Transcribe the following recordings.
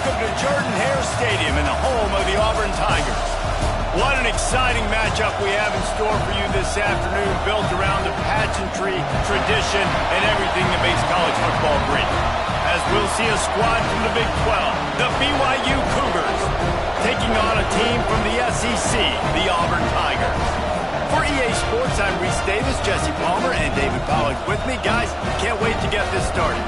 welcome to Jordan-Hare Stadium in the home of the Auburn Tigers. What an exciting matchup we have in store for you this afternoon, built around the pageantry, tradition, and everything that makes college football great. As we'll see a squad from the Big 12, the BYU Cougars, taking on a team from the SEC, the Auburn Tigers. For EA Sports, I'm Reese Davis, Jesse Palmer, and David Pollack with me. Guys, can't wait to get this started.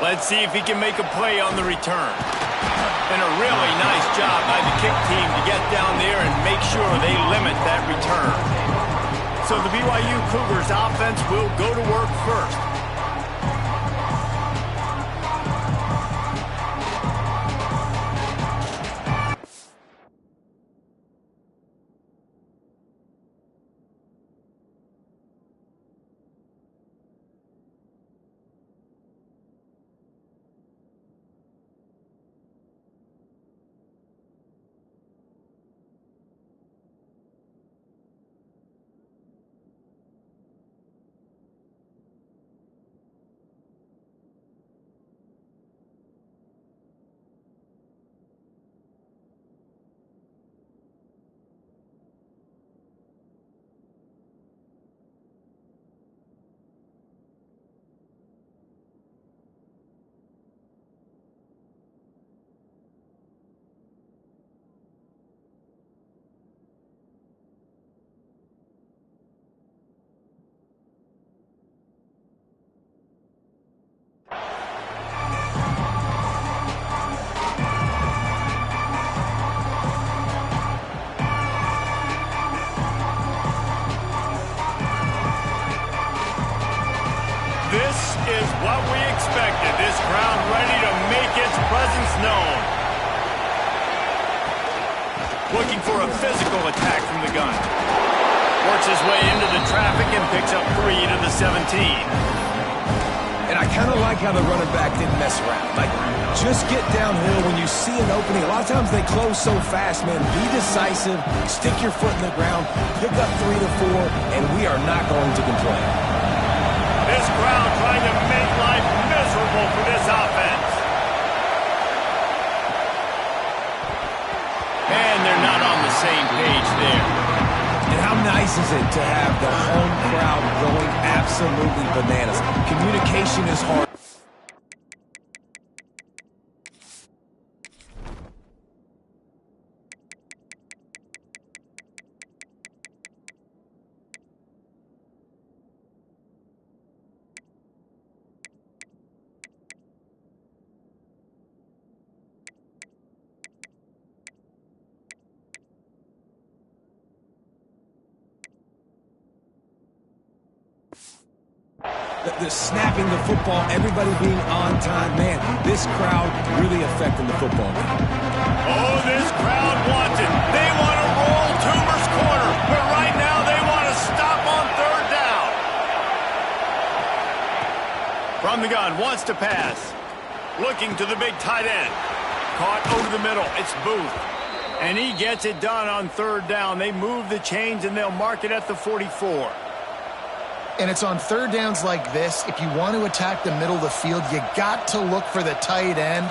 Let's see if he can make a play on the return. And a really nice job by the kick team to get down there and make sure they limit that return. So the BYU Cougars offense will go to work first. This is what we expected. This crowd ready to make its presence known. Looking for a physical attack from the gun. Works his way into the traffic and picks up 3 to the 17. And I kind of like how the running back didn't mess around. Like, just get downhill when you see an opening. A lot of times they close so fast, man. Be decisive, stick your foot in the ground, pick up 3 to 4, and we are not going to complain. This crowd trying to make life miserable for this offense. And they're not on the same page there. And how nice is it to have the home crowd going absolutely bananas? Communication is hard. The snapping the football, everybody being on time. Man, this crowd really affecting the football game. Oh, this crowd wants it. They want to roll Toomer's corner, but right now they want to stop on 3rd down. From the gun, wants to pass. Looking to the big tight end. Caught over the middle. It's Booth. And he gets it done on 3rd down. They move the chains and they'll mark it at the 44. And it's on 3rd downs like this. If you want to attack the middle of the field, you got to look for the tight end.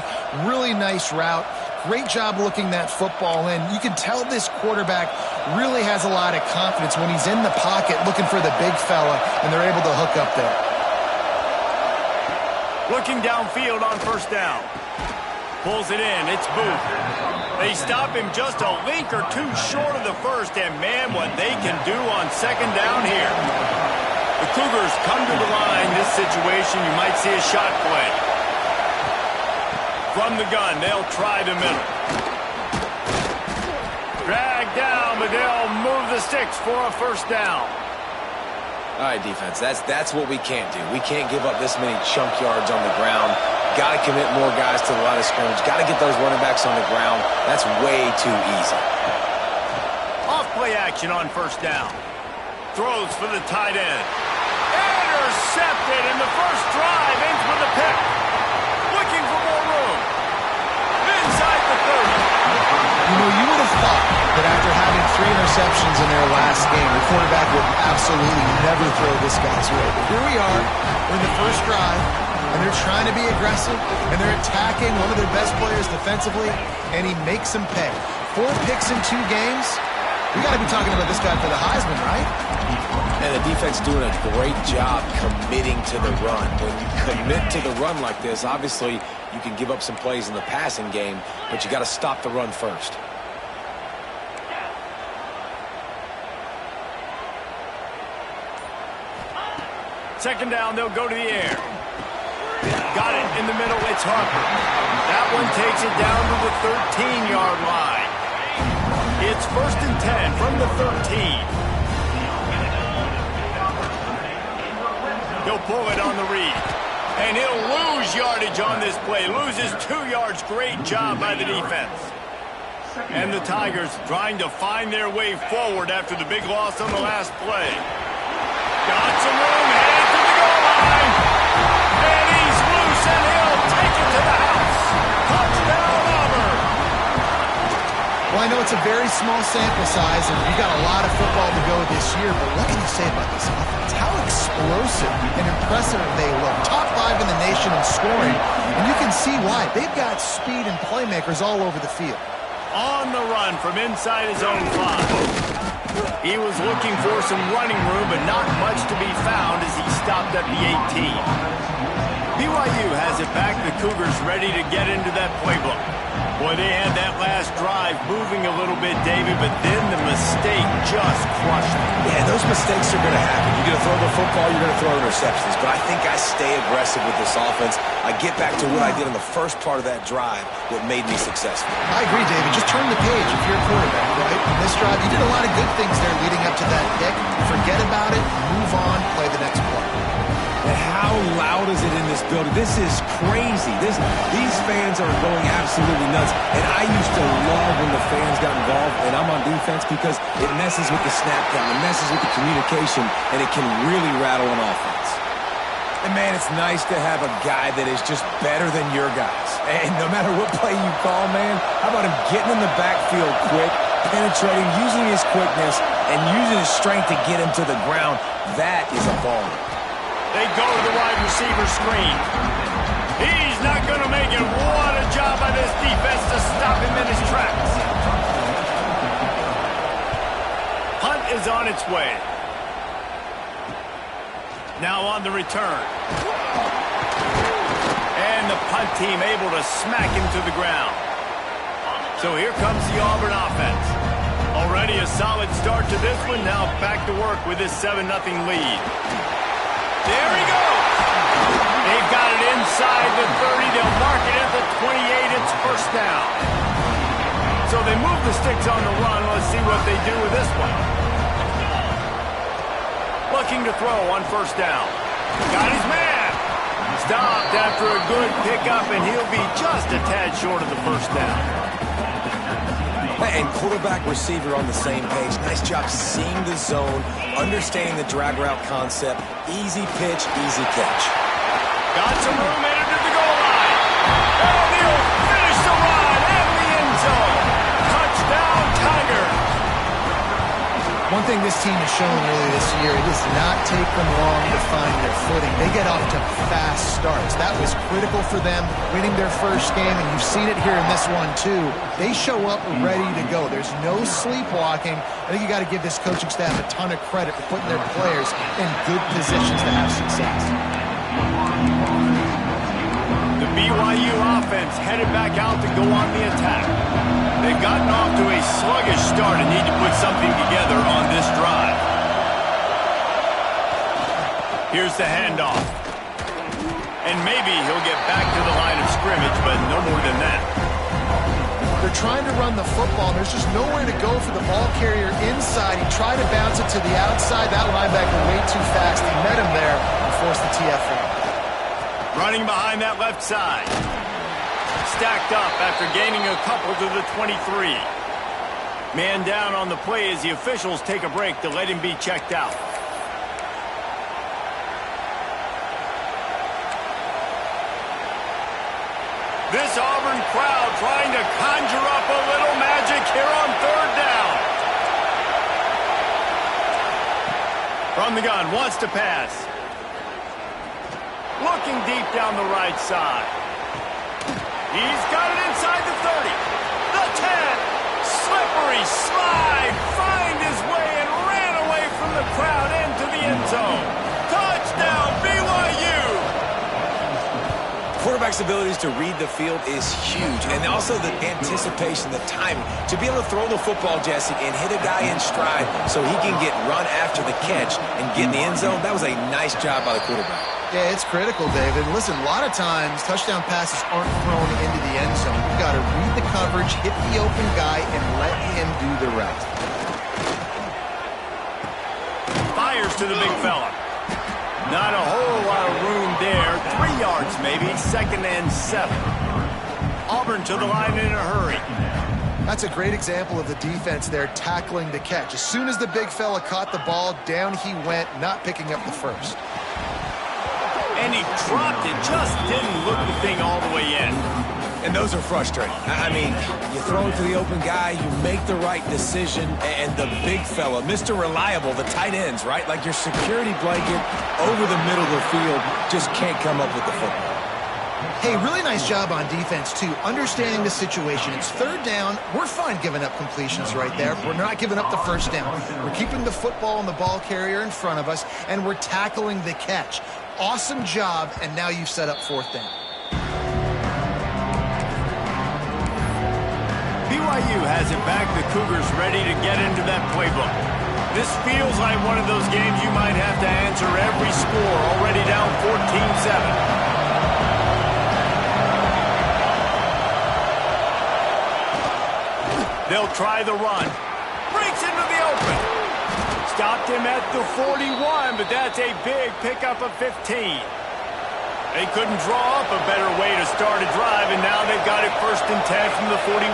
Really nice route. Great job looking that football in. You can tell this quarterback really has a lot of confidence when he's in the pocket looking for the big fella, and they're able to hook up there. Looking downfield on 1st down. Pulls it in. It's Booth. They stop him just a link or 2 short of the 1st, and man, what they can do on 2nd down here. The Cougars come to the line. This situation, you might see a shot play. From the gun, they'll try the middle. Drag down, but they'll move the sticks for a 1st down. All right, defense, that's what we can't do. We can't give up this many chunk yards on the ground. Got to commit more guys to the line of scrimmage. Got to get those running backs on the ground. That's way too easy. Off play action on 1st down. throws for the tight end. Intercepted, and the first drive ends with a pick. Looking for more room. Inside the 30. You know, you would have thought that after having 3 interceptions in their last game, the quarterback would absolutely never throw this guy's way. But here we are. We're in the first drive, and they're trying to be aggressive, and they're attacking one of their best players defensively, and he makes them pay. 4 picks in 2 games. We got to be talking about this guy for the Heisman, right? And the defense doing a great job committing to the run. When you commit to the run like this, obviously you can give up some plays in the passing game, but you got to stop the run first. Second down, they'll go to the air. Got it in the middle, it's Harper. That one takes it down to the 13-yard line. It's 1st and 10 from the 13. He'll pull it on the read. And he'll lose yardage on this play. Loses 2 yards. Great job by the defense. And the Tigers trying to find their way forward after the big loss on the last play. Got some room, headed to the goal line. And he's loose, and he'll take it to the house. Touchdown, Auburn. Well, I know it's a very small sample size, and we've got a lot of football to go this year, but what can you say about this offense? How explosive and impressive they look. Top 5 in the nation in scoring, and you can see why. They've got speed and playmakers all over the field. On the run from inside his own 5. He was looking for some running room, but not much to be found as he stopped at the 18. BYU has it back. The Cougars ready to get into that playbook. Boy, they had that last drive moving a little bit, David, but then the mistake just crushed them. Yeah, those mistakes are going to happen. You're going to throw the football, you're going to throw interceptions. But I think I stay aggressive with this offense. I get back to what I did in the first part of that drive, what made me successful. I agree, David. Just turn the page if you're a quarterback, right? In this drive, you did a lot of good things there leading up to that pick. Forget about it, move on, play the next play. And how loud is it in this building? This is crazy. These fans are going absolutely nuts. And I used to love when the fans got involved, and I'm on defense because it messes with the snap count, it messes with the communication, and it can really rattle an offense. And, man, it's nice to have a guy that is just better than your guys. And no matter what play you call, man, how about him getting in the backfield quick, penetrating, using his quickness, and using his strength to get him to the ground? That is a baller. They go to the wide receiver screen. He's not going to make it. What a job by this defense to stop him in his tracks. Punt is on its way. Now on the return. And the punt team able to smack him to the ground. So here comes the Auburn offense. Already a solid start to this one. Now back to work with this 7-0 lead. There he goes. They've got it inside the 30. They'll mark it at the 28. It's 1st down. So they move the sticks on the run. Let's see what they do with this one. Looking to throw on 1st down. Got his man. Stopped after a good pickup, and he'll be just a tad short of the 1st down. And quarterback receiver on the same page. Nice job seeing the zone, understanding the drag route concept. Easy pitch, easy catch. Got some room, headed to the goal line. And he'll finish the run in the end zone. Touchdown, Tigers. One thing this team has shown really this year, it does not take them long to find their footing. They get off to fast starts. That was critical for them, winning their first game, and you've seen it here in this one too. They show up ready to go. There's no sleepwalking. I think you got to give this coaching staff a ton of credit for putting their players in good positions to have success. The BYU offense headed back out to go on the attack. They've gotten off to a sluggish start and need to put something together on this drive. Here's the handoff. And maybe he'll get back to the line of scrimmage, but no more than that. They're trying to run the football. There's just nowhere to go for the ball carrier inside. He tried to bounce it to the outside. That linebacker way too fast. He met him there and forced the TFL. Running behind that left side. Stacked up after gaining a couple to the 23. Man down on the play as the officials take a break to let him be checked out. This Auburn crowd trying to conjure up a little magic here on third down. From the gun, wants to pass. Looking deep down the right side. He's got it inside the 30. The 10. Slippery slide. Find his way and ran away from the crowd into the end zone. Touchdown, BYU. Quarterback's abilities to read the field is huge, and also the anticipation, the timing. To be able to throw the football, Jesse, and hit a guy in stride so he can get run after the catch and get in the end zone, that was a nice job by the quarterback. Yeah, it's critical, David. Listen, a lot of times touchdown passes aren't thrown into the end zone. You've got to read the coverage, hit the open guy, and let him do the rest. Fires to the big fella. Not a whole lot of room there. 3 yards maybe. 2nd and 7. Auburn to the line in a hurry. That's a great example of the defense there tackling the catch. As soon as the big fella caught the ball, down he went, not picking up the first. And he dropped it. Just didn't look the thing all the way in. And those are frustrating. I mean, you throw it to the open guy, you make the right decision, and the big fella, Mr. Reliable, the tight ends, right? Like your security blanket over the middle of the field, just can't come up with the football. Hey, really nice job on defense, too, understanding the situation. It's third down. We're fine giving up completions right there. We're not giving up the first down. We're keeping the football and the ball carrier in front of us, and we're tackling the catch. Awesome job, and now you've set up 4th down. BYU has it back. The Cougars ready to get into that playbook. This feels like one of those games you might have to answer every score. Already down 14-7. They'll try the run. Breaks into the open. Stopped him at the 41, but that's a big pickup of 15. They couldn't draw up a better way to start a drive, and now they've got it 1st and 10 from the 41.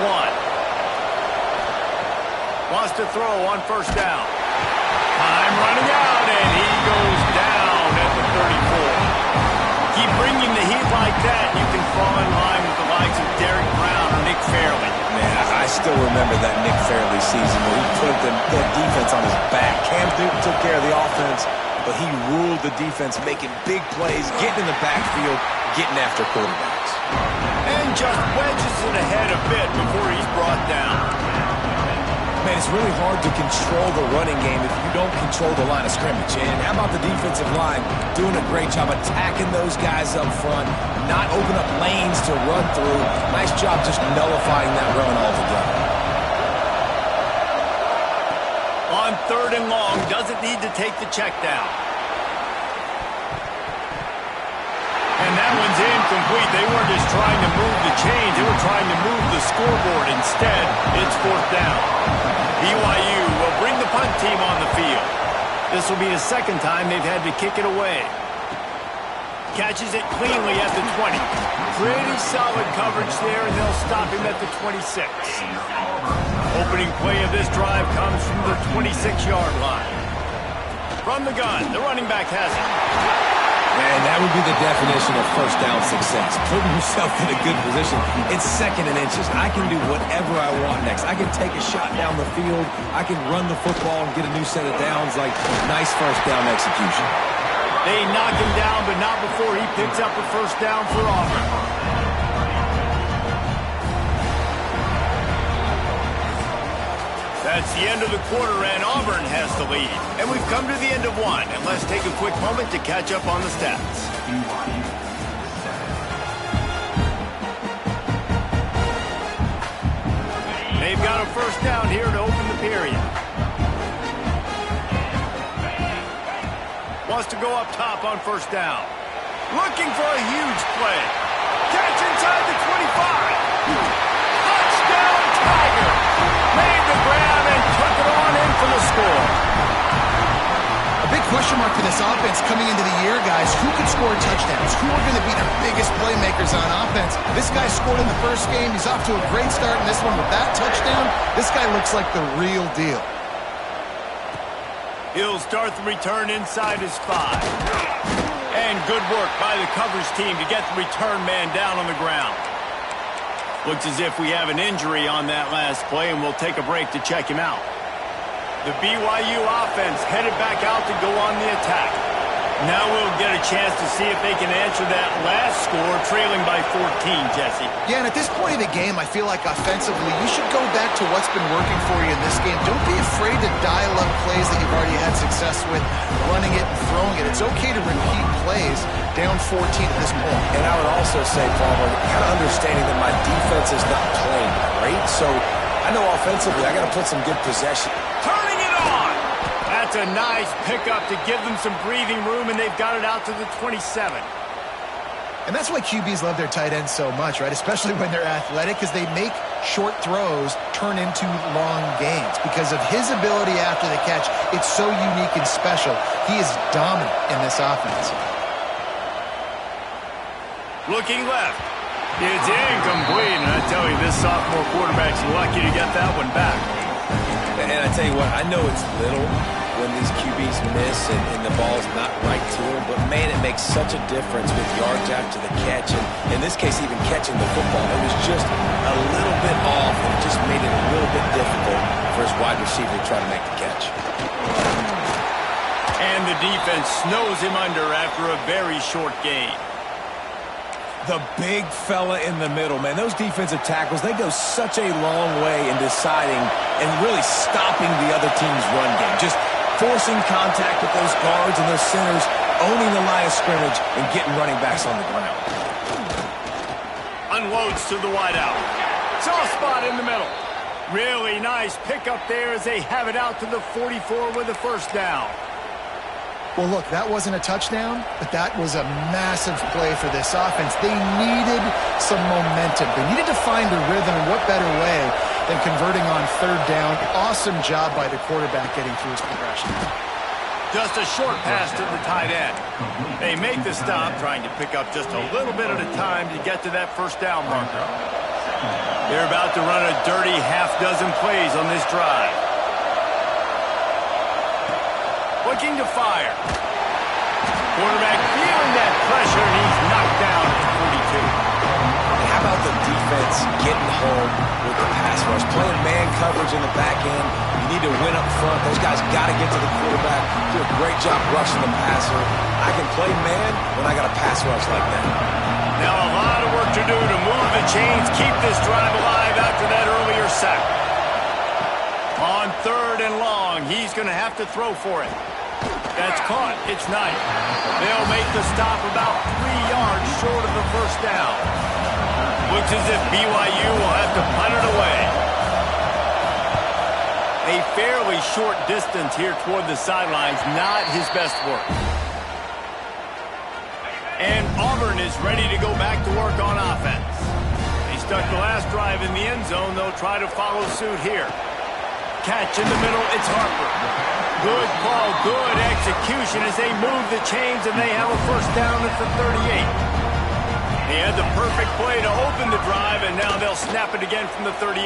Wants to throw on 1st down. Time running out, and he goes down at the 34. Keep bringing the heat like that, you can fall in line with the likes of Derek Brown or Nick Fairley. Man, I still remember that Nick Fairley season where he put the defense on his back. Cam Newton took care of the offense, but he ruled the defense, making big plays, getting in the backfield, getting after quarterbacks. And just wedges it ahead a bit before he's brought down. Man, it's really hard to control the running game if you don't control the line of scrimmage. And how about the defensive line doing a great job attacking those guys up front, not open up lanes to run through. Nice job just nullifying that run altogether. On 3rd and long, doesn't need to take the check down. And that one's incomplete. They weren't just trying to move the chains. They were trying to move the scoreboard. Instead, it's 4th down. BYU will bring the punt team on the field. This will be the 2nd time they've had to kick it away. Catches it cleanly at the 20. Pretty solid coverage there, and they'll stop him at the 26. Opening play of this drive comes from the 26-yard line. From the gun, the running back has it. Man, that would be the definition of 1st down success. Putting yourself in a good position. It's 2nd and inches. I can do whatever I want next. I can take a shot down the field. I can run the football and get a new set of downs. Like, nice 1st down execution. They knock him down, but not before he picks up a 1st down for Auburn. That's the end of the quarter, and Auburn has the lead. And we've come to the end of one, and let's take a quick moment to catch up on the stats. They've got a 1st down here to open the period. Wants to go up top on 1st down. Looking for a huge play. Catch inside the 25. Touchdown, Tiger. Made the grab and took it on in for the score. A big question mark for this offense coming into the year, guys. Who could score touchdowns? Who are going to be the biggest playmakers on offense? This guy scored in the 1st game. He's off to a great start in this one with that touchdown. This guy looks like the real deal. He'll start the return inside his 5. And good work by the coverage team to get the return man down on the ground. Looks as if we have an injury on that last play, and we'll take a break to check him out. The BYU offense headed back out to go on the attack. Now we'll get a chance to see if they can answer that last score, trailing by 14, Jesse. Yeah, and at this point of the game, I feel like offensively, you should go back to what's been working for you in this game. Don't be afraid to dial up plays that you've already had success with, running it and throwing it. It's okay to repeat plays down 14 at this point. And I would also say, Palmer, kind of understanding that my defense is not playing great, so I know offensively I got to put some good possession. Turning it on! That's a nice pickup to give them some breathing room, and they've got it out to the 27. And that's why QBs love their tight ends so much, right? Especially when they're athletic, because they make short throws turn into long gains. Because of his ability after the catch, it's so unique and special. He is dominant in this offense. Looking left. It's incomplete, and I tell you, this sophomore quarterback's lucky to get that one back. And I tell you what, I know it's little when these QBs miss and the ball's not right to them, but man, it makes such a difference with yards after the catch, and in this case, even catching the football. It was just a little bit off, and it just made it a little bit difficult for his wide receiver to try to make the catch. And the defense snows him under after a very short gain. The big fella in the middle, man. Those defensive tackles, they go such a long way in deciding and really stopping the other team's run game. Just forcing contact with those guards and those centers, owning the line of scrimmage, and getting running backs on the ground. Unloads to the wideout. Soft spot in the middle. Really nice pickup there as they have it out to the 44 with a first down. Well, look, that wasn't a touchdown, but that was a massive play for this offense. They needed some momentum. They needed to find a rhythm, and what better way than converting on third down. Awesome job by the quarterback getting through his progression. Just a short pass to the tight end. They make the stop, trying to pick up just a little bit at a time to get to that first down marker. They're about to run a dirty half-dozen plays on this drive. Looking to fire. Quarterback feeling that pressure, and he's knocked down at the 42. And how about the defense getting home with the pass rush? Playing man coverage in the back end. You need to win up front. Those guys got to get to the quarterback. Do a great job rushing the passer. I can play man when I got a pass rush like that. Now a lot of work to do to move the chains, keep this drive alive after that earlier sack. On third and long, he's going to have to throw for it. That's caught. It's nice. They'll make the stop about 3 yards short of the first down. Looks as if BYU will have to punt it away. A fairly short distance here toward the sidelines, not his best work. And Auburn is ready to go back to work on offense. They stuck the last drive in the end zone. They'll try to follow suit here. Catch in the middle, it's Harper. Good call, good execution as they move the chains, and they have a first down at the 38. He had the perfect play to open the drive, and now they'll snap it again from the 38.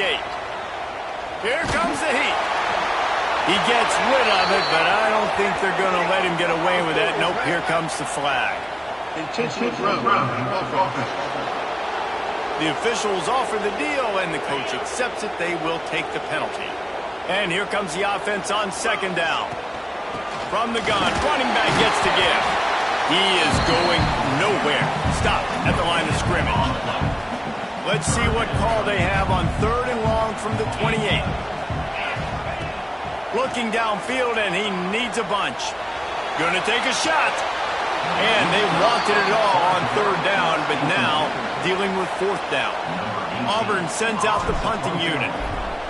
Here comes the heat. He gets rid of it, but I don't think they're going to let him get away with that. Nope, here comes the flag. Intentional throw. The officials offer the deal, and the coach accepts it. They will take the penalty. And here comes the offense on second down. From the gun, running back gets to give. He is going nowhere. Stop at the line of scrimmage. Let's see what call they have on third and long from the 28. Looking downfield, and he needs a bunch. Gonna take a shot. And they wanted it all on third down, but now dealing with fourth down. Auburn sends out the punting unit.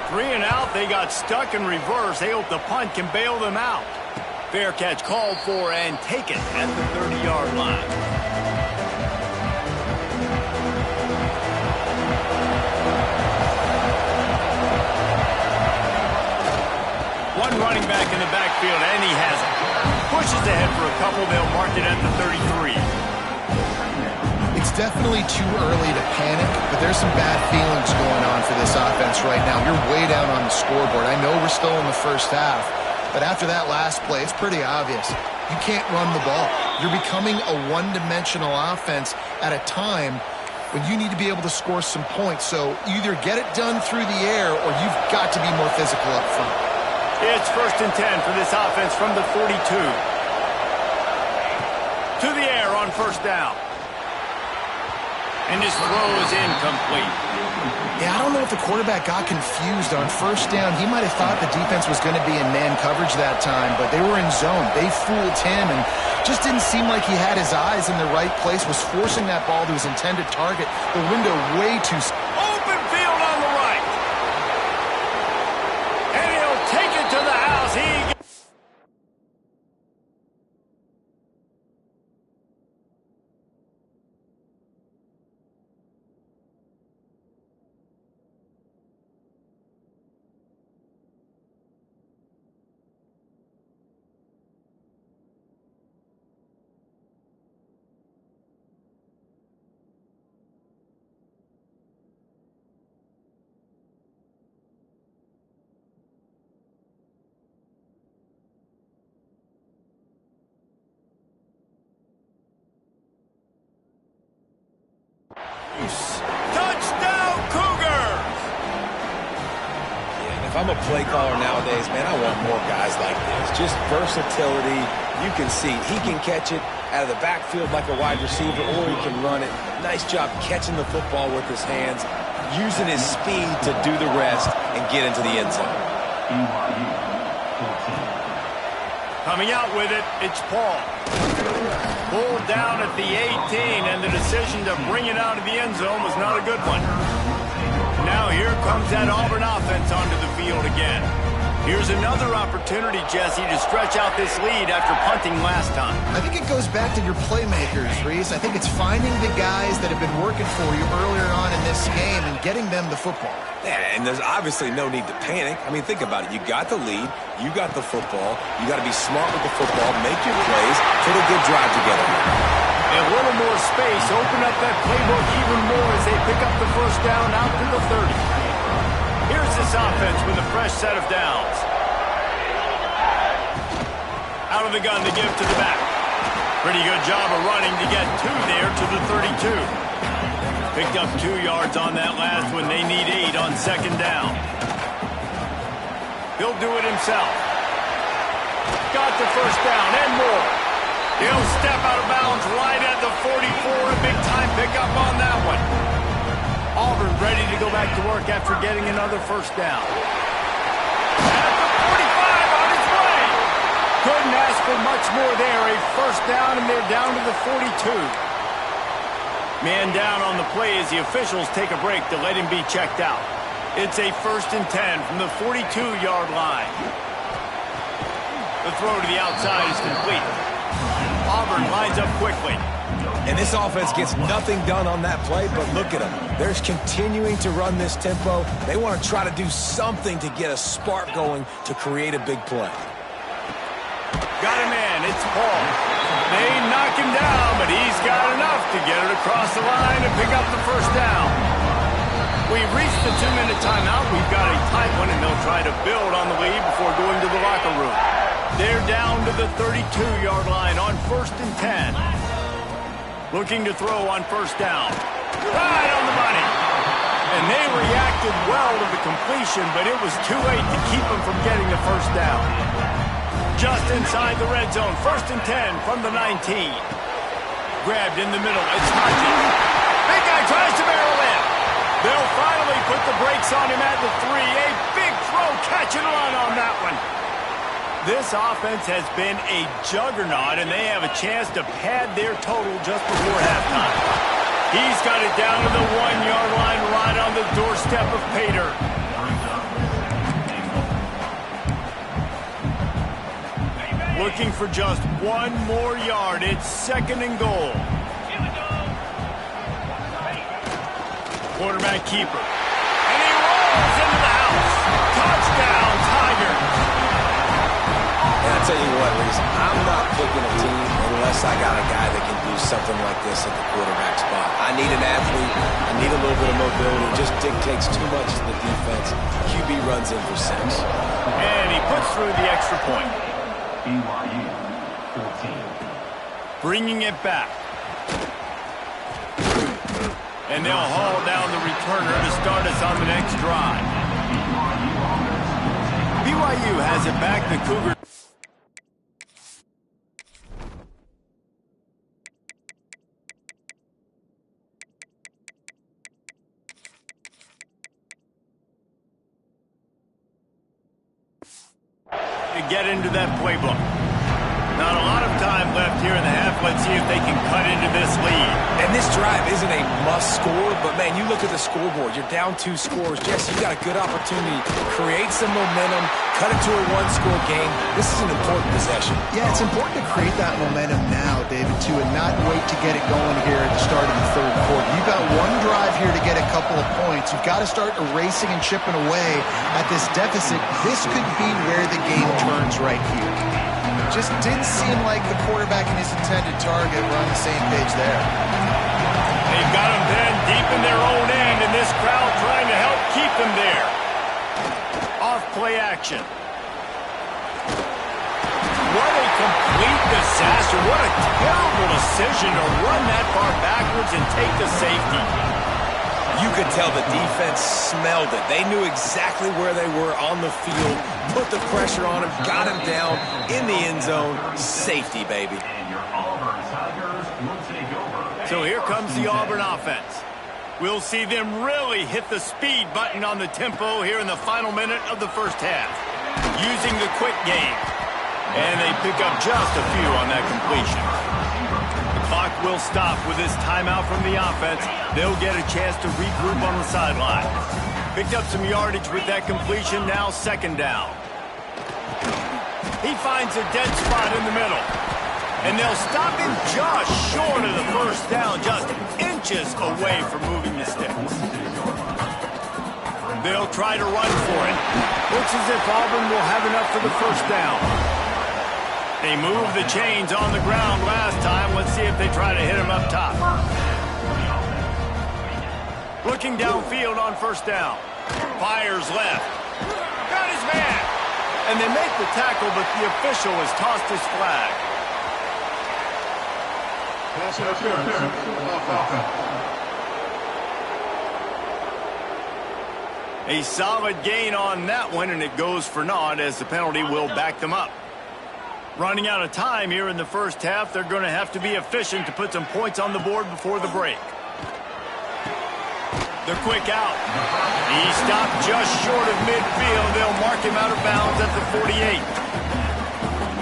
3 and out, they got stuck in reverse. They hope the punt can bail them out. Fair catch called for and taken at the 30-yard line. One running back in the backfield, and he has it. Pushes ahead for a couple. They'll mark it at the 33. It's definitely too early to panic, but there's some bad feelings going on for this offense right now. You're way down on the scoreboard. I know we're still in the first half, but after that last play, it's pretty obvious. You can't run the ball. You're becoming a one-dimensional offense at a time when you need to be able to score some points. So either get it done through the air or you've got to be more physical up front. It's 1st and 10 for this offense from the 42. To the air on 1st down. And his throw is incomplete. Yeah, I don't know if the quarterback got confused on 1st down. He might have thought the defense was going to be in man coverage that time, but they were in zone. They fooled him and just didn't seem like he had his eyes in the right place, was forcing that ball to his intended target. The window way too... Open field on the right. And he'll take it to the house. Touchdown, Cougars! Yeah, if I'm a play caller nowadays, man, I want more guys like this. Just versatility. You can see he can catch it out of the backfield like a wide receiver, or he can run it. Nice job catching the football with his hands, using his speed to do the rest and get into the end zone. Coming out with it, it's Paul. Pulled down at the 18, and the decision to bring it out of the end zone was not a good one. Now here comes that Auburn offense onto the field again. Here's another opportunity, Jesse, to stretch out this lead after punting last time. I think it goes back to your playmakers, Reese. I think it's finding the guys that have been working for you earlier on in this game and getting them the football. Yeah, and there's obviously no need to panic. I mean, think about it. You got the lead. You got the football. You got to be smart with the football, make your plays, put a good drive together. A little more space, open up that playbook even more as they pick up the 1st down out to the 30. Here's this offense with a fresh set of downs. Out of the gun to give to the back. Pretty good job of running to get 2 there to the 32. Picked up 2 yards on that last one. They need 8 on 2nd down. He'll do it himself. Got the 1st down and more. He'll step out of bounds right at the 44. A big-time pickup on that one. Auburn ready to go back to work after getting another 1st down. At the 45 on its way. Couldn't ask for much more there. A 1st down, and they're down to the 42. Man down on the play as the officials take a break to let him be checked out. It's a 1st and 10 from the 42-yard line. The throw to the outside is complete. Auburn lines up quickly. And this offense gets nothing done on that play, but look at them. They're continuing to run this tempo. They want to try to do something to get a spark going to create a big play. Got a man. It's Paul. They knock him down, but he's got enough to get it across the line and pick up the 1st down. We've reached the 2-minute timeout. We've got a tight one, and they'll try to build on the lead before going to the locker room. They're down to the 32-yard line on 1st and 10. Looking to throw on 1st down. Right on the money. And they reacted well to the completion, but it was too late to keep them from getting the 1st down. Just inside the red zone, 1st and 10 from the 19. Grabbed in the middle, it's Hodges. Big guy tries to barrel in. They'll finally put the brakes on him at the 3. A big throw, catch and run on that one. This offense has been a juggernaut, and they have a chance to pad their total just before halftime. He's got it down to the 1-yard line right on the doorstep of Pater. Looking for just 1 more yard. It's 2nd and goal. Quarterback keeper. And he rolls into the house. Touchdown, Tigers. And I tell you what, Reese, I'm not picking a team unless I got a guy that can do something like this at the quarterback spot. I need an athlete. I need a little bit of mobility. It just dictates too much to the defense. QB runs in for 6. And he puts through the extra point. BYU 14. Bringing it back. And they'll haul down the returner to start us on the next drive. BYU has it back. The Cougars. To get into that playbook. Not a lot of time left here in the half. Let's see if they can cut into this lead. And this drive isn't a must score, but man, you look at the scoreboard. You're down 2 scores. Jesse, you got a good opportunity to create some momentum, cut it to a 1-score game. This is an important possession. Yeah, it's important to create that momentum now, David, too, and not wait to get it going here at the start of the third quarter. You've got one drive here to get a couple of points. You've got to start erasing and chipping away at this deficit. This could be where the game turns right here. Just didn't seem like the quarterback and his intended target were on the same page there. They've got them pinned deep in their own end, and this crowd trying to help keep them there. Off play action. What a complete disaster. What a terrible decision to run that far backwards and take the safety. You could tell the defense smelled it. They knew exactly where they were on the field, put the pressure on him, got him down in the end zone. Safety, baby. So here comes the Auburn offense. We'll see them really hit the speed button on the tempo here in the final minute of the first half, using the quick game. And they pick up just a few on that completion. The clock will stop with this timeout from the offense. They'll get a chance to regroup on the sideline. Picked up some yardage with that completion, now second down. He finds a dead spot in the middle. And they'll stop him just short of the first down, just inches away from moving the sticks. They'll try to run for it. Looks as if Auburn will have enough for the first down. They moved the chains on the ground last time. Let's see if they try to hit him up top. Looking downfield on first down. Fires left. Got his man. And they make the tackle, but the official has tossed his flag. Pass interference. A solid gain on that one, and it goes for naught as the penalty will back them up. Running out of time here in the first half, they're going to have to be efficient to put some points on the board before the break. The quick out. He stopped just short of midfield. They'll mark him out of bounds at the 48.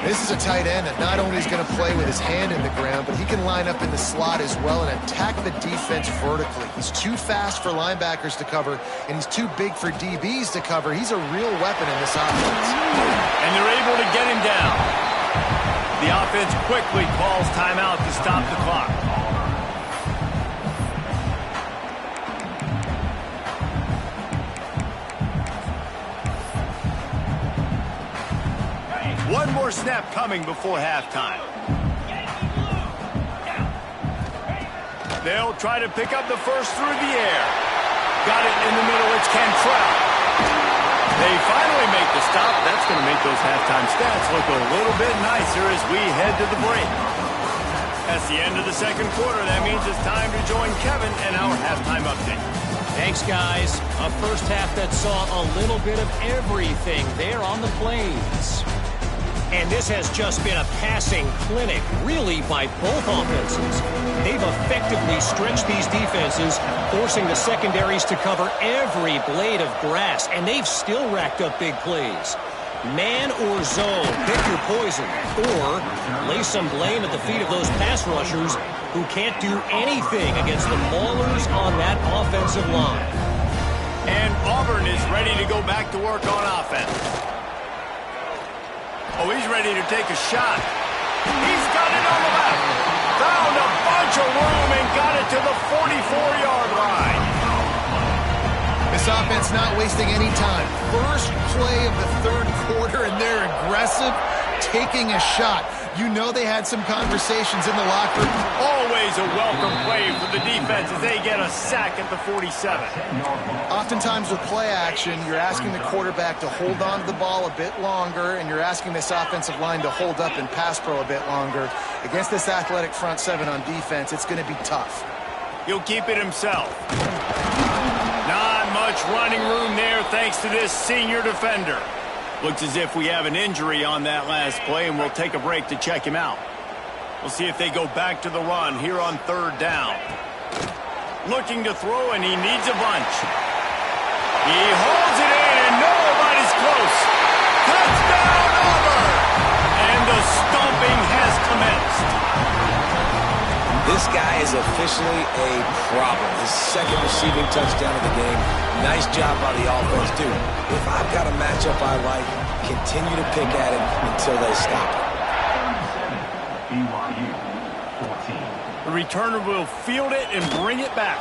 This is a tight end that not only is going to play with his hand in the ground, but he can line up in the slot as well and attack the defense vertically. He's too fast for linebackers to cover, and he's too big for DBs to cover. He's a real weapon in this offense. And they're able to get him down. The offense quickly calls timeout to stop the clock. One more snap coming before halftime. They'll try to pick up the first through the air. Got it in the middle. It's Cantrell. They finally make the stop. That's going to make those halftime stats look a little bit nicer as we head to the break. That's the end of the second quarter. That means it's time to join Kevin and our halftime update. Thanks, guys. A first half that saw a little bit of everything there on the plains. And this has just been a passing clinic, really, by both offenses. They've effectively stretched these defenses, forcing the secondaries to cover every blade of grass, and they've still racked up big plays. Man or zone, pick your poison, or lay some blame at the feet of those pass rushers who can't do anything against the maulers on that offensive line. And Auburn is ready to go back to work on offense. Oh, he's ready to take a shot. He's got it on the left. Found a bunch of room and got it to the 44-yard line. This offense not wasting any time. First play of the third quarter, and they're aggressive, taking a shot. You know they had some conversations in the locker room. Always a welcome play for the defense as they get a sack at the 47. Oftentimes with play action, you're asking the quarterback to hold on to the ball a bit longer, and you're asking this offensive line to hold up in pass pro a bit longer. Against this athletic front seven on defense, it's going to be tough. He'll keep it himself. Not much running room there thanks to this senior defender. Looks as if we have an injury on that last play, and we'll take a break to check him out. We'll see if they go back to the run here on third down. Looking to throw, and he needs a bunch. He holds it in, and nobody's close. Touchdown, Auburn! And the stomping has commenced. This guy is officially a problem. His second receiving touchdown of the game. Nice job by the offense, dude. If I've got a matchup I like, continue to pick at him until they stop it. The returner will field it and bring it back.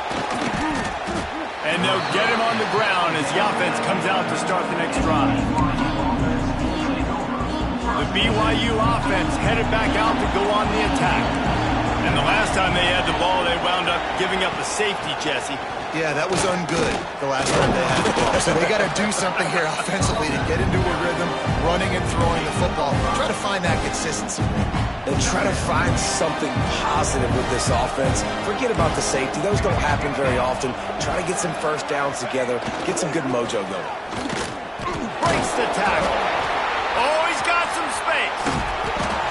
And they'll get him on the ground as the offense comes out to start the next drive. The BYU offense headed back out to go on the attack. And the last time they had the ball, they wound up giving up a safety, Jesse. Yeah, that was ungood the last time they had the ball. So they got to do something here offensively to get into a rhythm, running and throwing the football. Try to find that consistency. And try to find something positive with this offense. Forget about the safety. Those don't happen very often. Try to get some first downs together. Get some good mojo going. Breaks the tackle. Oh, he's got some space.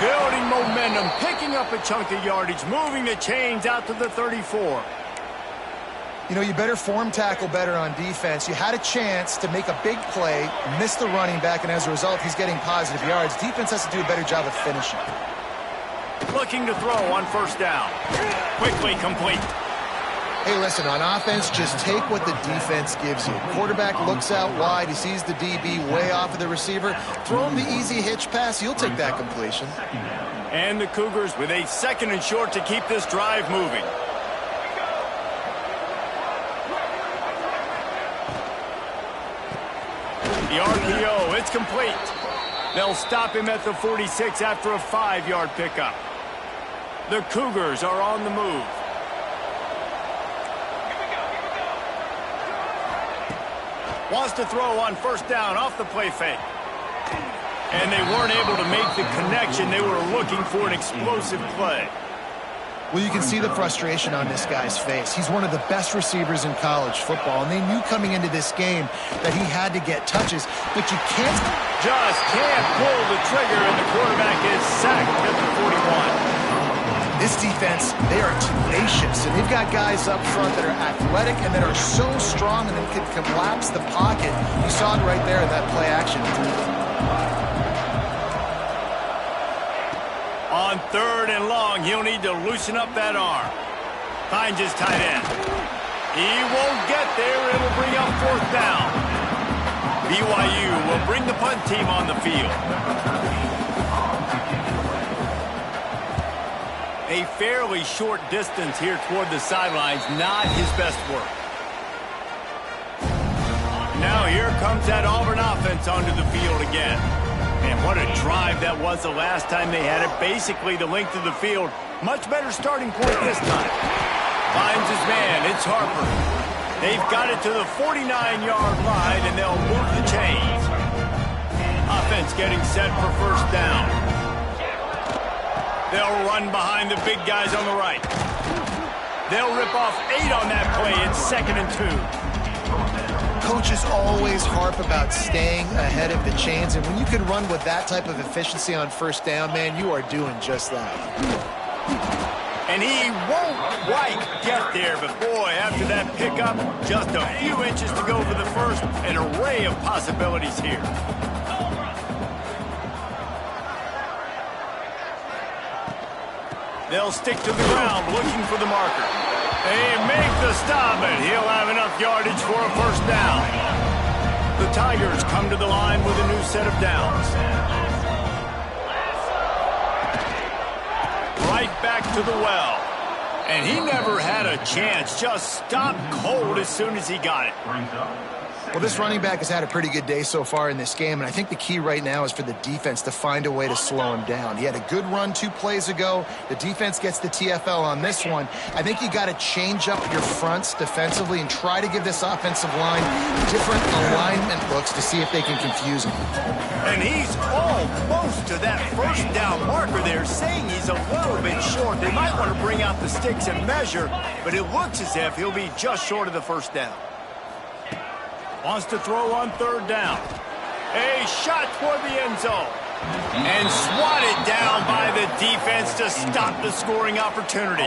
Building momentum, picking up a chunk of yardage, moving the chains out to the 34. You know, you better form tackle better on defense. You had a chance to make a big play, miss the running back, and as a result, he's getting positive yards. Defense has to do a better job of finishing. Looking to throw on first down. Quickly complete. Hey, listen, on offense, just take what the defense gives you. Quarterback looks out wide. He sees the DB way off of the receiver. Throw him the easy hitch pass. You'll take that completion. And the Cougars with a 2nd and short to keep this drive moving. The RPO, it's complete. They'll stop him at the 46 after a 5-yard pickup. The Cougars are on the move. Wants to throw on first down off the play fake. And they weren't able to make the connection. They were looking for an explosive play. Well, you can see the frustration on this guy's face. He's one of the best receivers in college football, and they knew coming into this game that he had to get touches, but you can't... Just can't pull the trigger, and the quarterback is sacked at the 41. This defense, they are tenacious, and they've got guys up front that are athletic and that are so strong and that can collapse the pocket. You saw it right there in that play action. On 3rd and long, he'll need to loosen up that arm. Finds his tight end. He won't get there. It'll bring up 4th down. BYU will bring the punt team on the field. A fairly short distance here toward the sidelines, not his best work. Now here comes that Auburn offense onto the field again. And what a drive that was the last time they had it. Basically the length of the field. Much better starting point this time. Finds his man. It's Harper. They've got it to the 49-yard line, and they'll move the chains. Offense getting set for first down. They'll run behind the big guys on the right. They'll rip off 8 on that play. It's 2nd and 2. Coaches always harp about staying ahead of the chains, and when you can run with that type of efficiency on first down, man, you are doing just that. And he won't quite get there, but boy, after that pickup, just a few inches to go for the first. An array of possibilities here. They'll stick to the ground, looking for the marker. They make the stop, and he'll have enough yardage for a first down. The Tigers come to the line with a new set of downs. Right back to the well. And he never had a chance. Just stopped cold as soon as he got it. Brings up Well, this running back has had a pretty good day so far in this game, and I think the key right now is for the defense to find a way to slow him down. He had a good run 2 plays ago. The defense gets the TFL on this one. I think you got to change up your fronts defensively and try to give this offensive line different alignment looks to see if they can confuse him. And he's almost to that first down marker there, saying he's a little bit short. They might want to bring out the sticks and measure, but it looks as if he'll be just short of the first down. Wants to throw on 3rd down. A shot toward the end zone. And swatted down by the defense to stop the scoring opportunity.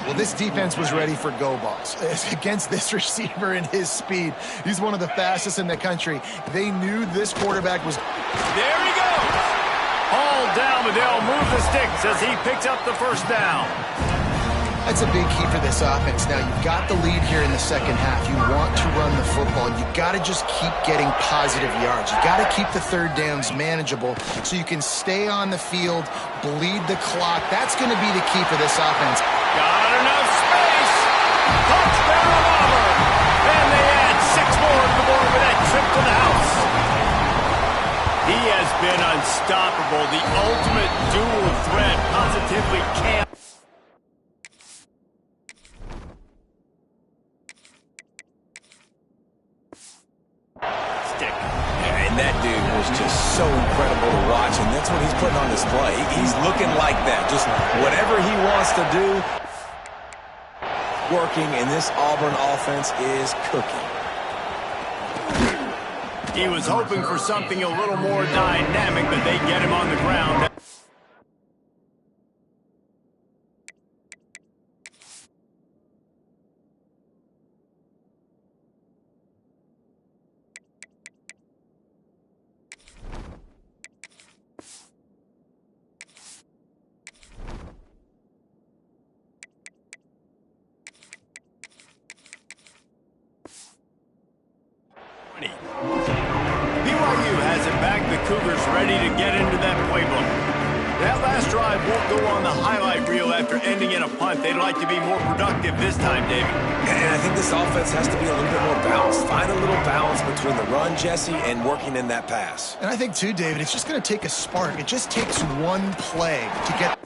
Well, this defense was ready for go balls. Against this receiver and his speed, he's one of the fastest in the country. They knew this quarterback was... There he goes! Hauled down, but they'll move the sticks as he picks up the first down. That's a big key for this offense. Now, you've got the lead here in the second half. You want to run the football. You got to just keep getting positive yards. You got to keep the 3rd downs manageable so you can stay on the field, bleed the clock. That's going to be the key for this offense. Got enough space. Touchdown, Auburn. And they add 6 more to the board with that trip to the house. He has been unstoppable. The ultimate dual threat positively can't. That dude was just so incredible to watch, and that's what he's putting on display. He's looking like that. Just whatever he wants to do, working, and this Auburn offense is cooking. He was hoping for something a little more dynamic, but they get him on the ground. BYU has it back. The Cougars ready to get into that playbook. That last drive won't go on the highlight reel after ending in a punt. They'd like to be more productive this time, David. And I think this offense has to be a little bit more balanced. Find a little balance between the run, Jesse, and working in that pass. And I think, too, David, it's just going to take a spark. It just takes one play to get...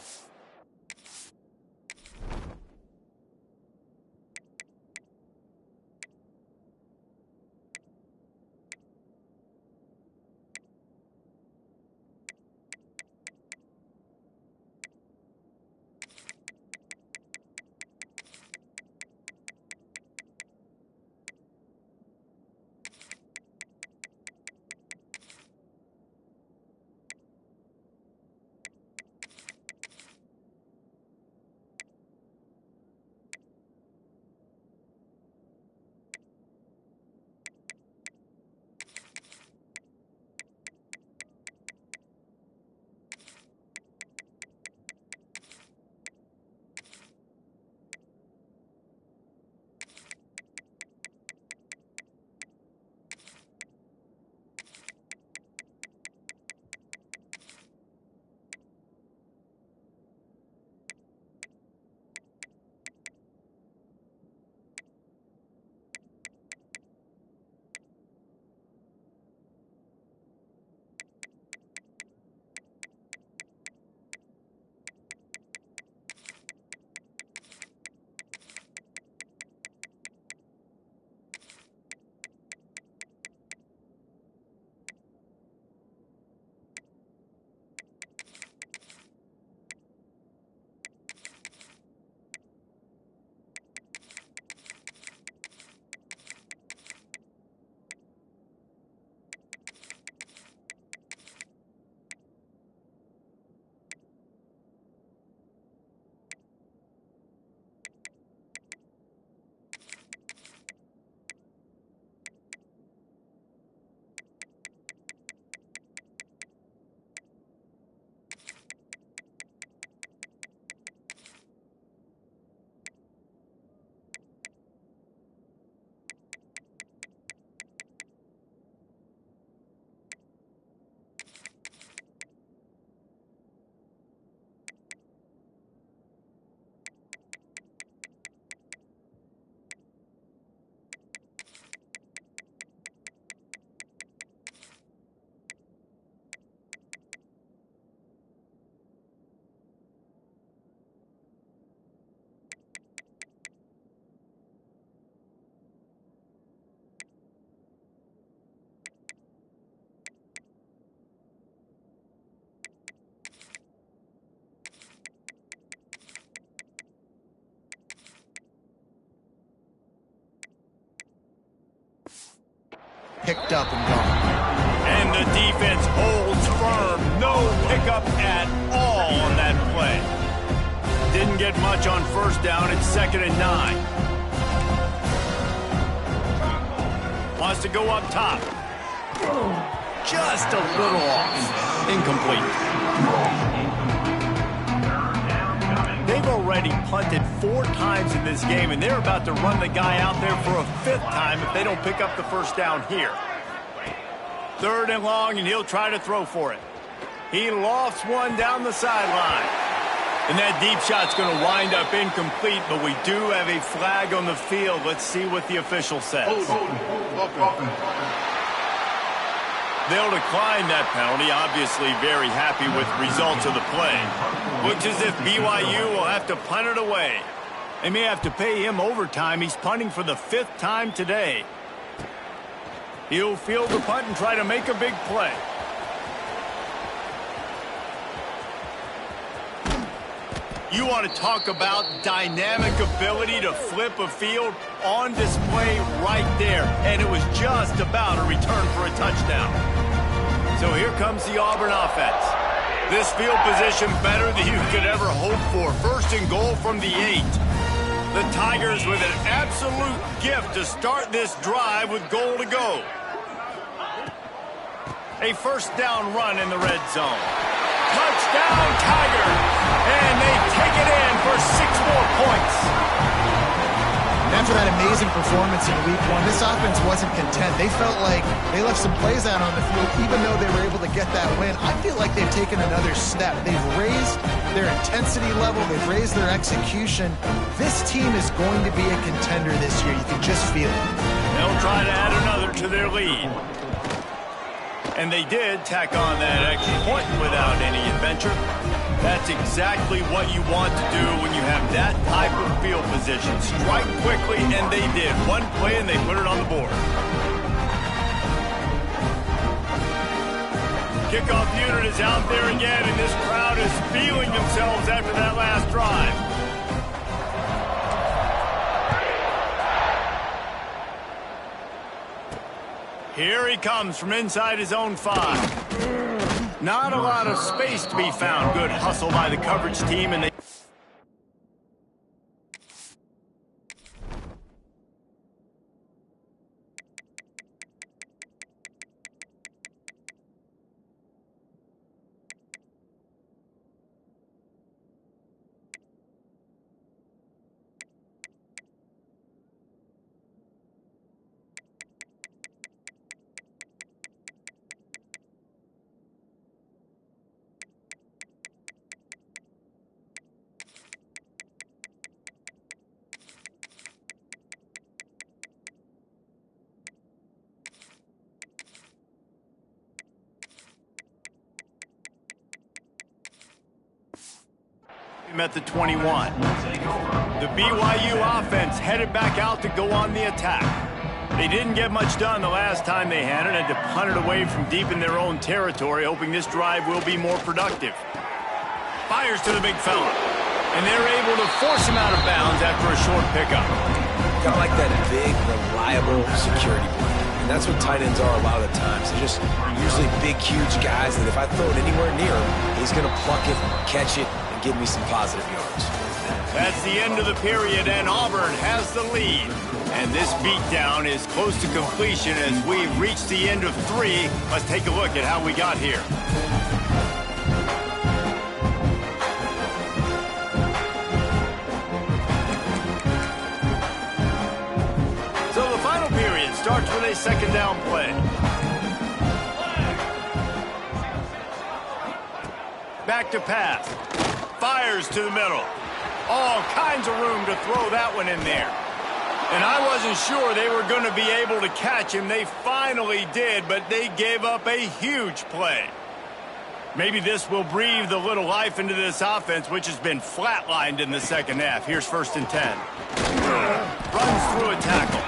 picked up and gone. And the defense holds firm. No pickup at all on that play. Didn't get much on first down. It's 2nd and 9. Wants to go up top. Just a little off. Incomplete. They've already punted 4 times in this game, and they're about to run the guy out there for a 5th time if they don't pick up the first down here. 3rd and long, and he'll try to throw for it. He lofts one down the sideline. And that deep shot's going to wind up incomplete, but we do have a flag on the field. Let's see what the official says. They'll decline that penalty, obviously very happy with the results of the play. Looks as if BYU will have to punt it away. They may have to pay him overtime. He's punting for the 5th time today. He'll field the punt and try to make a big play. You want to talk about dynamic ability to flip a field, on display right there. And it was just about a return for a touchdown. So here comes the Auburn offense. This field position better than you could ever hope for. 1st and goal from the 8. The Tigers with an absolute gift to start this drive with goal to go. A 1st down run in the red zone. Touchdown, Tigers! And they take it in for 6 more points. After that amazing performance in week 1, this offense wasn't content. They felt like they left some plays out on the field, even though they were able to get that win. I feel like they've taken another step. They've raised their intensity level. They've raised their execution. This team is going to be a contender this year. You can just feel it. They'll try to add another to their lead. And they did tack on that extra point without any adventure. That's exactly what you want to do when you have that type of field position. Strike quickly, and they did. One play, and they put it on the board. Kickoff unit is out there again, and this crowd is feeling themselves after that last drive. Here he comes from inside his own 5. Not a lot of space to be found. Good hustle by the coverage team, and they... at the 21. The BYU offense headed back out to go on the attack. They didn't get much done the last time they had it, and to punt it away from deep in their own territory, hoping this drive will be more productive. Fires to the big fella, and they're able to force him out of bounds after a short pickup. Kind of like that big, reliable security blanket. And that's what tight ends are a lot of the times. They're just usually big, huge guys that if I throw it anywhere near him, he's going to pluck it, catch it, give me some positive yards. That's the end of the period, and Auburn has the lead. And this beatdown is close to completion as we've reached the end of 3. Let's take a look at how we got here. So the final period starts with a 2nd down play. Back to pass. Fires to the middle. All kinds of room to throw that one in there. And I wasn't sure they were going to be able to catch him. They finally did, but they gave up a huge play. Maybe this will breathe a little life into this offense, which has been flatlined in the 2nd half. Here's 1st and 10. Runs through a tackle.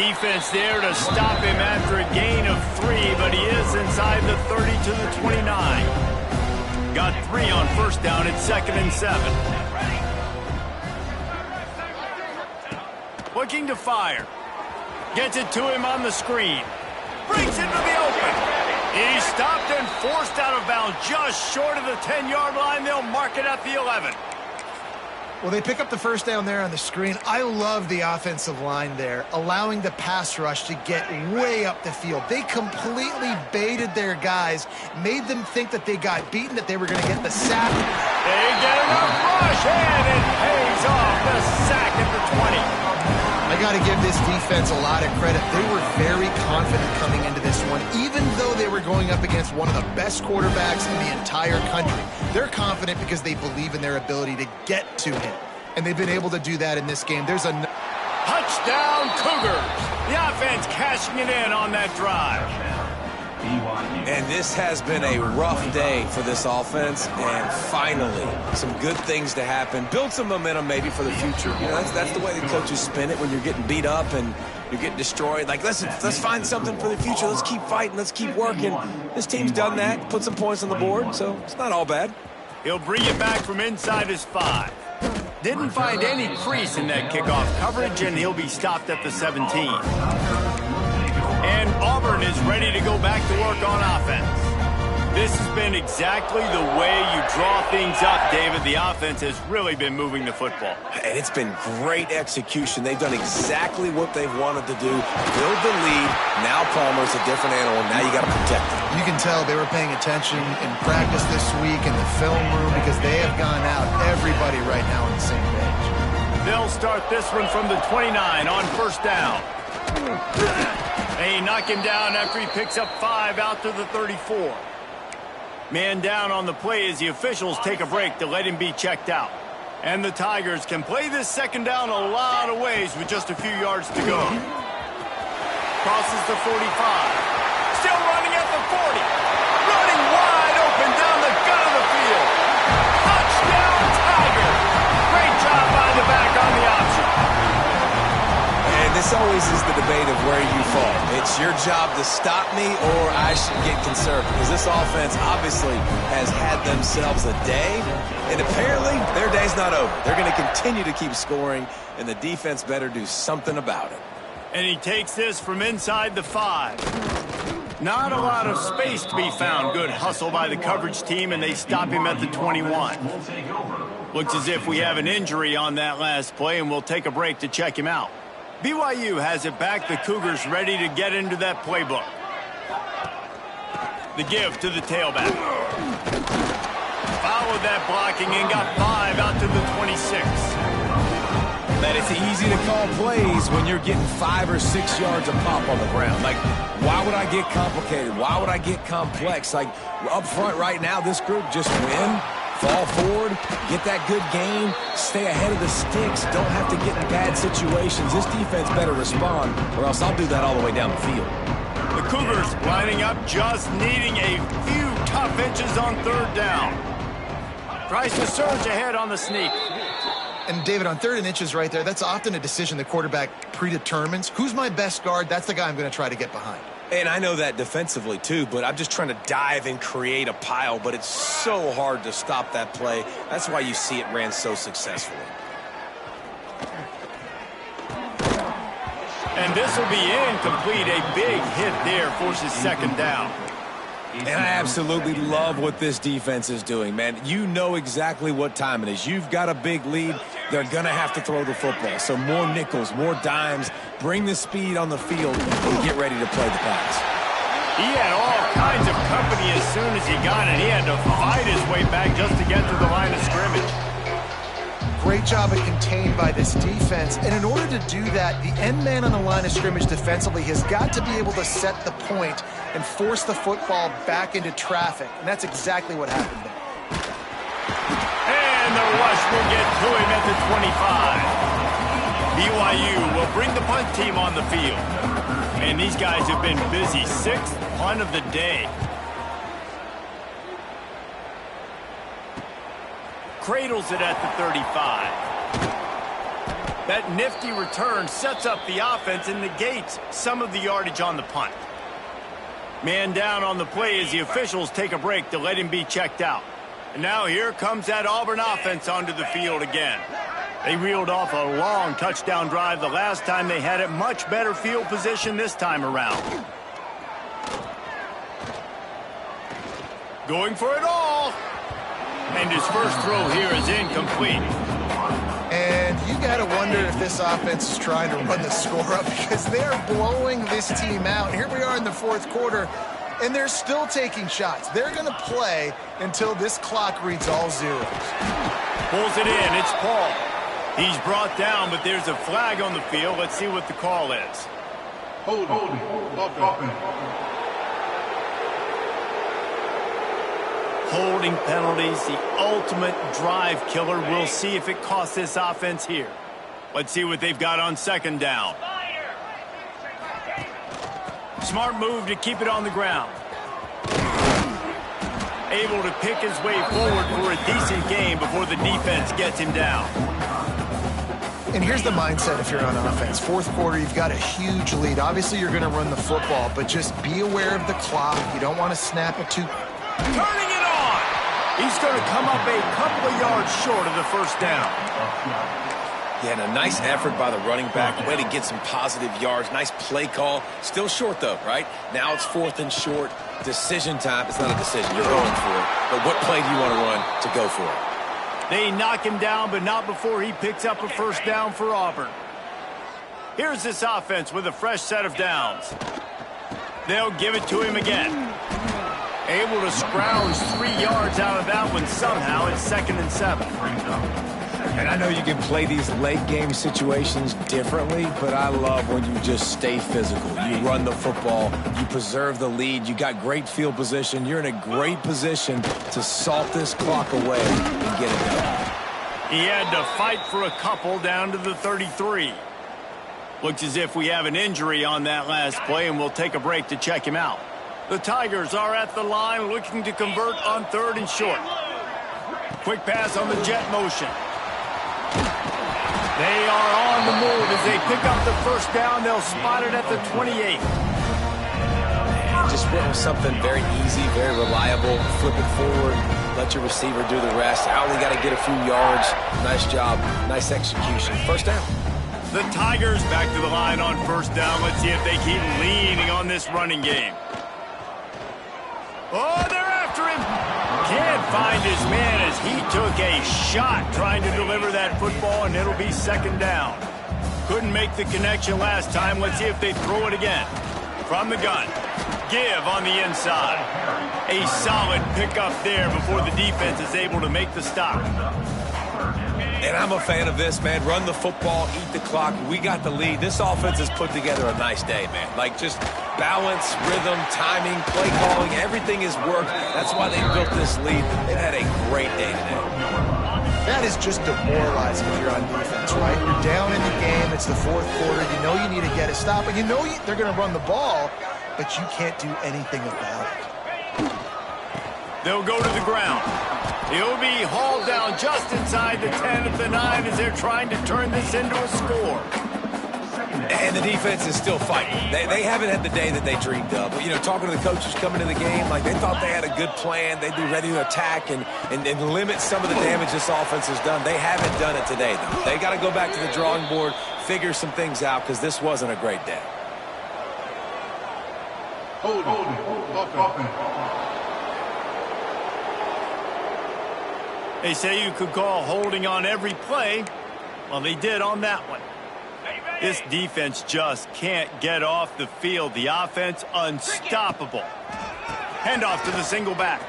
Defense there to stop him after a gain of 3, but he is inside the 30 to the 29. Got 3 on 1st down. It's 2nd and 7. Looking to fire. Gets it to him on the screen. breaks into the open. He's stopped and forced out of bounds just short of the 10-yard line. They'll mark it at the 11. Well, they pick up the first down there on the screen. I love the offensive line there, allowing the pass rush to get way up the field. They completely baited their guys, made them think that they got beaten, that they were going to get the sack. They get enough rush, and it pays off. The sack at the 20. I got to give this defense a lot of credit. They were very confident coming into this one, even though they were going up against one of the best quarterbacks in the entire country. They're confident because they believe in their ability to get to him, and they've been able to do that in this game. There's a touchdown Cougars. The offense cashing it in on that drive. And this has been a rough day for this offense, and finally, some good things to happen. Build some momentum maybe for the future. You know, that's the way the coaches spin it when you're getting beat up and you're getting destroyed. Like, let's find something for the future. Let's keep fighting. Let's keep working. This team's done that, put some points on the board, so it's not all bad. He'll bring it back from inside his 5. Didn't find any crease in that kickoff coverage, and he'll be stopped at the 17. And Auburn is ready to go back to work on offense. This has been exactly the way you draw things up, David. The offense has really been moving the football. And it's been great execution. They've done exactly what they've wanted to do. Build the lead. Now Palmer's a different animal. Now you got to protect him. You can tell they were paying attention in practice this week in the film room because they have gone out, everybody right now on the same page. They'll start this one from the 29 on first down. They knock him down after he picks up 5 out to the 34. Man down on the play as the officials take a break to let him be checked out. And the Tigers can play this second down a lot of ways with just a few yards to go. Crosses the 45. Still running at the 40. Running wide open down the gut of the field. Touchdown Tigers. Great job by the back on the option. And this always is the debate of where you fall. It's your job to stop me or I should get conservative. Because this offense obviously has had themselves a day. And apparently their day's not over. They're going to continue to keep scoring. And the defense better do something about it. And he takes this from inside the 5. Not a lot of space to be found. Good hustle by the coverage team, and they stop him at the 21. Looks as if we have an injury on that last play, and we'll take a break to check him out. BYU has it back. The Cougars ready to get into that playbook. The give to the tailback. Followed that blocking and got 5 out to the 26. That it's easy to call plays when you're getting 5 or 6 yards of pop on the ground. Like, why would I get complicated? Why would I get complex? Like, up front right now, this group just win. Fall forward, get that good game, stay ahead of the sticks, don't have to get in bad situations. This defense better respond, or else I'll do that all the way down the field. The Cougars lining up, just needing a few tough inches on third down. Tries to surge ahead on the sneak. And, David, on 3rd and inches right there, that's often a decision the quarterback predetermines. Who's my best guard? That's the guy I'm going to try to get behind. And I know that defensively, too, but I'm just trying to dive and create a pile, but it's so hard to stop that play. That's why you see it ran so successfully. And this will be incomplete. A big hit there forces second down. And I absolutely love what this defense is doing, man. You know exactly what time it is. You've got a big lead. They're going to have to throw the football. So more nickels, more dimes. Bring the speed on the field and get ready to play the pass. He had all kinds of company as soon as he got it. He had to fight his way back just to get to the line of scrimmage. Great job at contained by this defense. And in order to do that, the end man on the line of scrimmage defensively has got to be able to set the point and force the football back into traffic. And that's exactly what happened there. And the rush will get to him at the 25. BYU will bring the punt team on the field. And these guys have been busy. 6th punt of the day. Cradles it at the 35. That nifty return sets up the offense and negates some of the yardage on the punt. Man down on the play as the officials take a break to let him be checked out. And now here comes that Auburn offense onto the field again. They reeled off a long touchdown drive the last time they had it. Much better field position this time around. Going for it all. And his first throw here is incomplete. And you got to wonder if this offense is trying to run the score up because they're blowing this team out. Here we are in the fourth quarter, and they're still taking shots. They're going to play until this clock reads all zeros. Pulls it in. It's Paul. He's brought down, but there's a flag on the field. Let's see what the call is. Holding penalties, the ultimate drive killer. We'll see if it costs this offense here. Let's see what they've got on second down. Smart move to keep it on the ground. Able to pick his way forward for a decent game before the defense gets him down. And here's the mindset if you're on offense. Fourth quarter, you've got a huge lead. Obviously, you're going to run the football, but just be aware of the clock. You don't want to snap it too... Turning it on! He's going to come up a couple of yards short of the first down. Yeah, and a nice effort by the running back. Way to get some positive yards. Nice play call. Still short, though, right? Now it's 4th and short. Decision time. It's not a decision. You're going for it. But what play do you want to run to go for it? They knock him down, but not before he picks up a first down for Auburn. Here's this offense with a fresh set of downs. They'll give it to him again. Able to scrounge 3 yards out of that one somehow. It's 2nd and 7. And I know you can play these late game situations differently, but I love when you just stay physical. You run the football, you preserve the lead, you got great field position, you're in a great position to salt this clock away and get it done. He had to fight for a couple down to the 33. Looks as if we have an injury on that last play, and we'll take a break to check him out. The Tigers are at the line looking to convert on 3rd and short. Quick pass on the jet motion. They are on the move as they pick up the first down. They'll spot it at the 28. Just went with something very easy, very reliable. Flip it forward, let your receiver do the rest. I only got to get a few yards. Nice job, nice execution. First down. The Tigers back to the line on first down. Let's see if they keep leaning on this running game. Oh, they're after him. Can't find his man as he took a shot trying to deliver that football, and it'll be 2nd down. Couldn't make the connection last time. Let's see if they throw it again. From the gun. Give on the inside. A solid pickup there before the defense is able to make the stop. And I'm a fan of this, man. Run the football, eat the clock. We got the lead. This offense has put together a nice day, man. Like, just balance, rhythm, timing, play calling, everything has worked. That's why they built this lead. They've had a great day today. That is just demoralizing if you're on defense, right? You're down in the game. It's the fourth quarter. You know you need to get a stop, and you know they're going to run the ball, but you can't do anything about it. They'll go to the ground. He'll be hauled down just inside the 10 at the 9 as they're trying to turn this into a score. And the defense is still fighting. They haven't had the day that they dreamed of. But, you know, talking to the coaches coming to the game, like they thought they had a good plan. They'd be ready to attack and limit some of the damage this offense has done. They haven't done it today, though. They got to go back to the drawing board, figure some things out, because this wasn't a great day. Hold on. They say you could call holding on every play. Well, they did on that one. This defense just can't get off the field. The offense unstoppable. Handoff to the single back.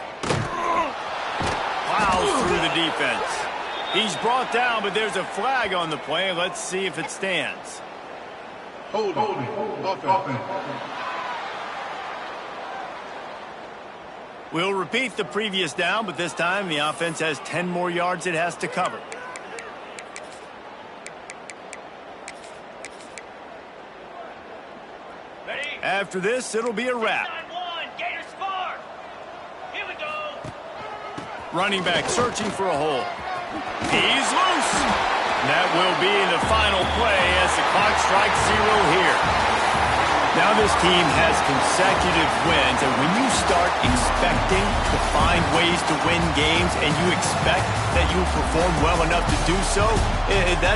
Plows through the defense. He's brought down, but there's a flag on the play. Let's see if it stands. Hold on. We'll repeat the previous down, but this time the offense has 10 more yards it has to cover. Ready? After this, it'll be a wrap. Gators score. Here we go. Running back searching for a hole. He's loose. That will be the final play as the clock strikes 0 here. Now this team has consecutive wins, and when you start expecting to find ways to win games and you expect that you will perform well enough to do so, that's